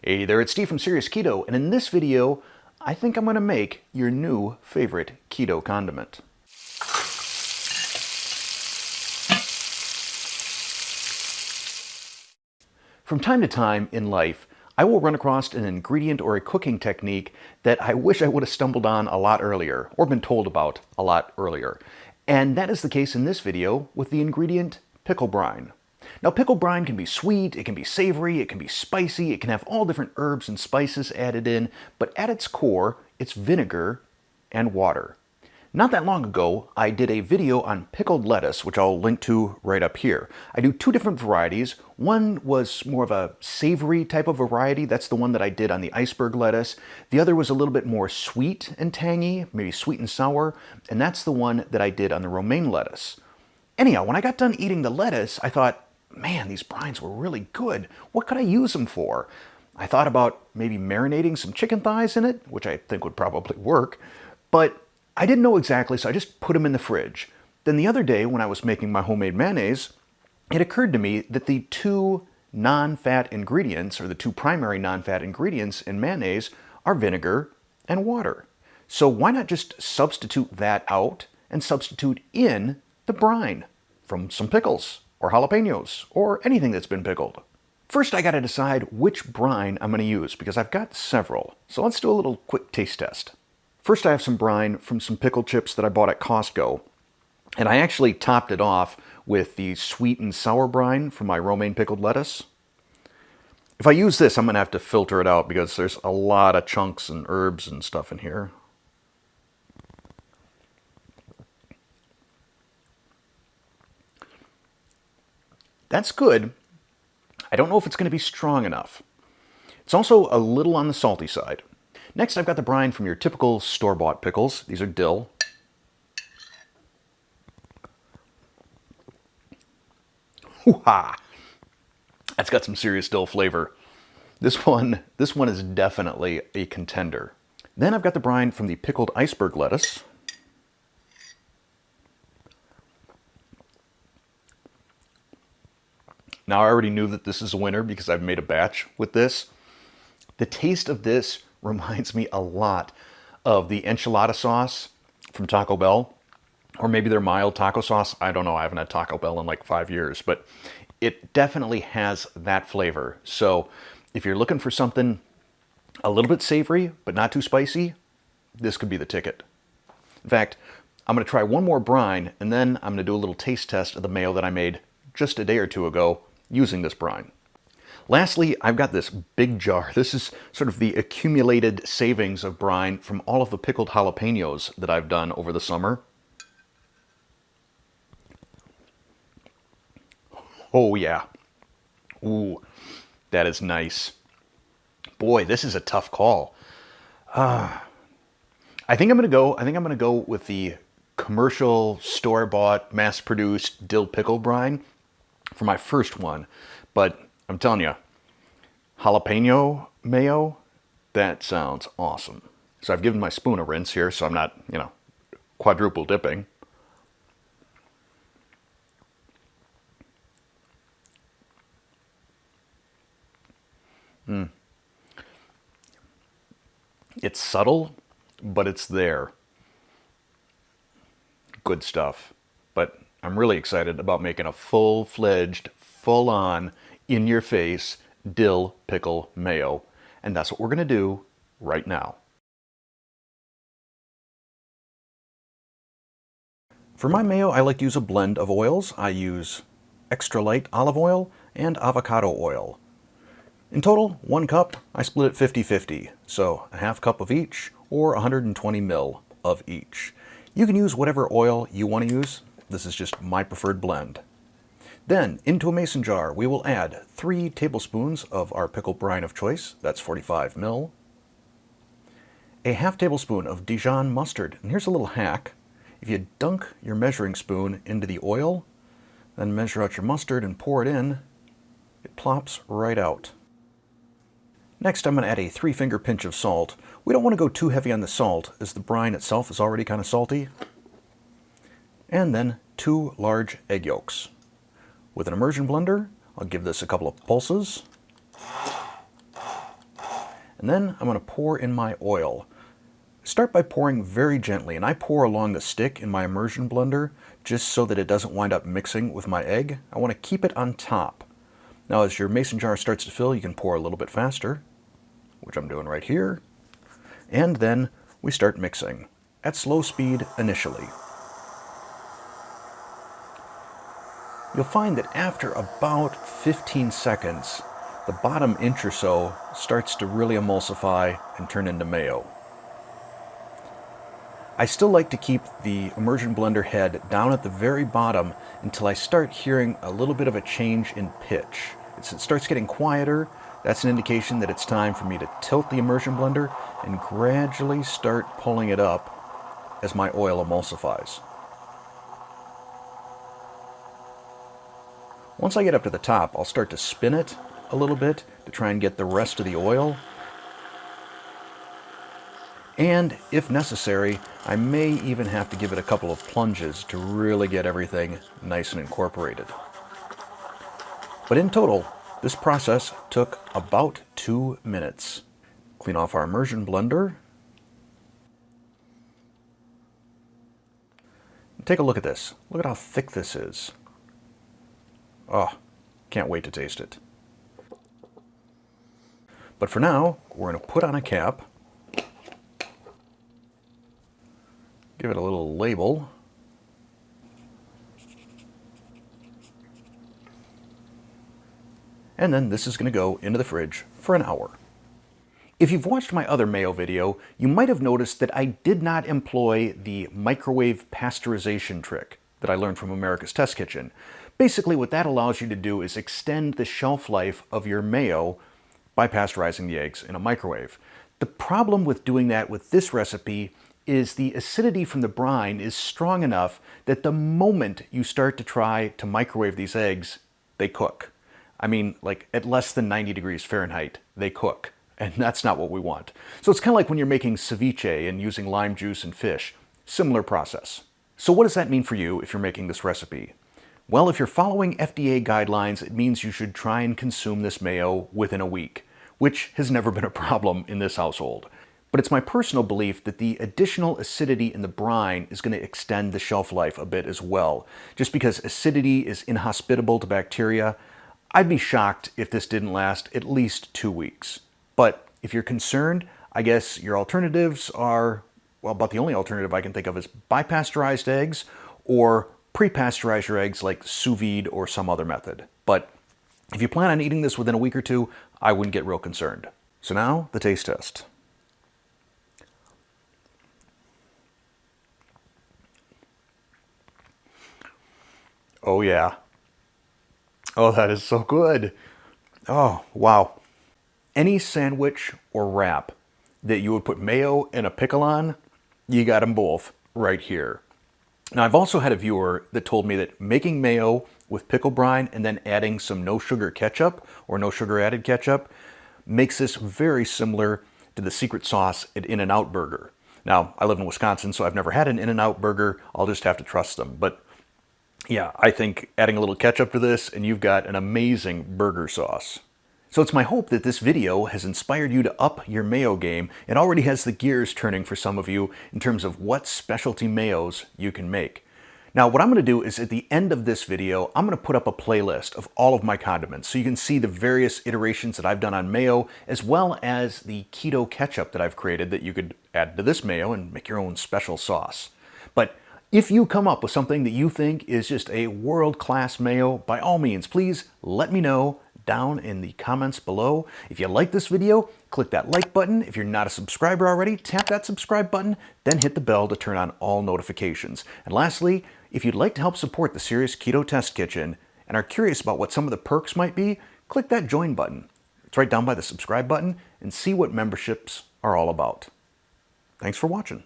Hey there, it's Steve from Serious Keto, and in this video, I think I'm going to make your new favorite keto condiment. From time to time in life, I will run across an ingredient or a cooking technique that I wish I would have stumbled on a lot earlier, or been told about a lot earlier. And that is the case in this video with the ingredient pickle brine. Now, pickle brine can be sweet, it can be savory, it can be spicy, it can have all different herbs and spices added in, but at its core, it's vinegar and water. Not that long ago, I did a video on pickled lettuce, which I'll link to right up here. I do two different varieties. One was more of a savory type of variety. That's the one that I did on the iceberg lettuce. The other was a little bit more sweet and tangy, maybe sweet and sour, and that's the one that I did on the romaine lettuce. Anyhow, when I got done eating the lettuce, I thought, man, these brines were really good. What could I use them for? I thought about maybe marinating some chicken thighs in it, which I think would probably work, but I didn't know exactly, so I just put them in the fridge. Then the other day, when I was making my homemade mayonnaise, it occurred to me that the two non-fat ingredients, or the two primary non-fat ingredients in mayonnaise, are vinegar and water. So why not just substitute that out and substitute in the brine from some pickles, or jalapeños, or anything that's been pickled? First, I gotta decide which brine I'm gonna use, because I've got several. So let's do a little quick taste test. First, I have some brine from some pickle chips that I bought at Costco. And I actually topped it off with the sweet and sour brine from my romaine pickled lettuce. If I use this, I'm gonna have to filter it out because there's a lot of chunks and herbs and stuff in here. That's good. I don't know if it's going to be strong enough. It's also a little on the salty side. Next, I've got the brine from your typical store-bought pickles. These are dill. Hoo-ha! That's got some serious dill flavor. This one is definitely a contender. Then I've got the brine from the pickled iceberg lettuce. Now, I already knew that this is a winner because I've made a batch with this. The taste of this reminds me a lot of the enchilada sauce from Taco Bell, or maybe their mild taco sauce. I don't know, I haven't had Taco Bell in like 5 years, but it definitely has that flavor. So if you're looking for something a little bit savory, but not too spicy, this could be the ticket. In fact, I'm gonna try one more brine, and then I'm gonna do a little taste test of the mayo that I made just a day or two ago using this brine. Lastly, I've got this big jar. This is sort of the accumulated savings of brine from all of the pickled jalapeños that I've done over the summer. Oh yeah. Ooh, that is nice. Boy, this is a tough call. I think I'm gonna go with the commercial, store-bought, mass-produced dill pickle brine for my first one, but I'm telling you, jalapeno mayo, that sounds awesome. So I've given my spoon a rinse here, so I'm not, quadruple dipping. It's subtle, but it's there. Good stuff. But I'm really excited about making a full-fledged, full-on, in-your-face dill pickle mayo. And that's what we're going to do right now. For my mayo, I like to use a blend of oils. I use extra light olive oil and avocado oil. In total, 1 cup, I split it 50-50. So a half cup of each, or 120 ml of each. You can use whatever oil you want to use. This is just my preferred blend. Then, into a mason jar, we will add 3 tablespoons of our pickle brine of choice. That's 45 ml. A half tablespoon of Dijon mustard. And here's a little hack. If you dunk your measuring spoon into the oil, then measure out your mustard and pour it in, it plops right out. Next, I'm going to add a 3-finger pinch of salt. We don't want to go too heavy on the salt, as the brine itself is already kind of salty. And then 2 large egg yolks. With an immersion blender, I'll give this a couple of pulses. And then I'm going to pour in my oil. Start by pouring very gently, and I pour along the stick in my immersion blender just so that it doesn't wind up mixing with my egg. I want to keep it on top. Now as your mason jar starts to fill, you can pour a little bit faster, which I'm doing right here. And then we start mixing at slow speed initially. You'll find that after about 15 seconds, the bottom inch or so starts to really emulsify and turn into mayo. I still like to keep the immersion blender head down at the very bottom until I start hearing a little bit of a change in pitch. It starts getting quieter. That's an indication that it's time for me to tilt the immersion blender and gradually start pulling it up as my oil emulsifies. Once I get up to the top, I'll start to spin it a little bit to try and get the rest of the oil. And if necessary, I may even have to give it a couple of plunges to really get everything nice and incorporated. But in total, this process took about 2 minutes. Clean off our immersion blender. Take a look at this. Look at how thick this is. Oh, can't wait to taste it. But for now, we're going to put on a cap. Give it a little label. And then this is going to go into the fridge for an hour. If you've watched my other mayo video, you might have noticed that I did not employ the microwave pasteurization trick that I learned from America's Test Kitchen. Basically, what that allows you to do is extend the shelf life of your mayo by pasteurizing the eggs in a microwave. The problem with doing that with this recipe is the acidity from the brine is strong enough that the moment you start to try to microwave these eggs, they cook. I mean, like at less than 90 degrees Fahrenheit, they cook. And that's not what we want. So it's kind of like when you're making ceviche and using lime juice and fish. Similar process. So what does that mean for you if you're making this recipe? Well, if you're following FDA guidelines, it means you should try and consume this mayo within a week, which has never been a problem in this household. But it's my personal belief that the additional acidity in the brine is going to extend the shelf life a bit as well. Just because acidity is inhospitable to bacteria, I'd be shocked if this didn't last at least 2 weeks. But if you're concerned, I guess your alternatives are, well, about the only alternative I can think of is by-pasteurized eggs or pre-pasteurize your eggs like sous vide or some other method. But if you plan on eating this within a week or two, I wouldn't get real concerned. So now, the taste test. Oh yeah. Oh, that is so good. Oh, wow. Any sandwich or wrap that you would put mayo and a pickle on, you got them both right here. Now, I've also had a viewer that told me that making mayo with pickle brine and then adding some no sugar ketchup or no sugar added ketchup makes this very similar to the secret sauce at In-N-Out Burger. Now, I live in Wisconsin, so I've never had an In-N-Out Burger. I'll just have to trust them. But yeah, I think adding a little ketchup to this and you've got an amazing burger sauce. So it's my hope that this video has inspired you to up your mayo game and already has the gears turning for some of you in terms of what specialty mayos you can make. Now, what I'm going to do is at the end of this video, I'm going to put up a playlist of all of my condiments so you can see the various iterations that I've done on mayo, as well as the keto ketchup that I've created that you could add to this mayo and make your own special sauce. But if you come up with something that you think is just a world-class mayo, by all means, please let me know down in the comments below. If you like this video, click that like button. If you're not a subscriber already, tap that subscribe button, then hit the bell to turn on all notifications. And lastly, if you'd like to help support the Serious Keto Test Kitchen and are curious about what some of the perks might be, click that join button. It's right down by the subscribe button and see what memberships are all about. Thanks for watching.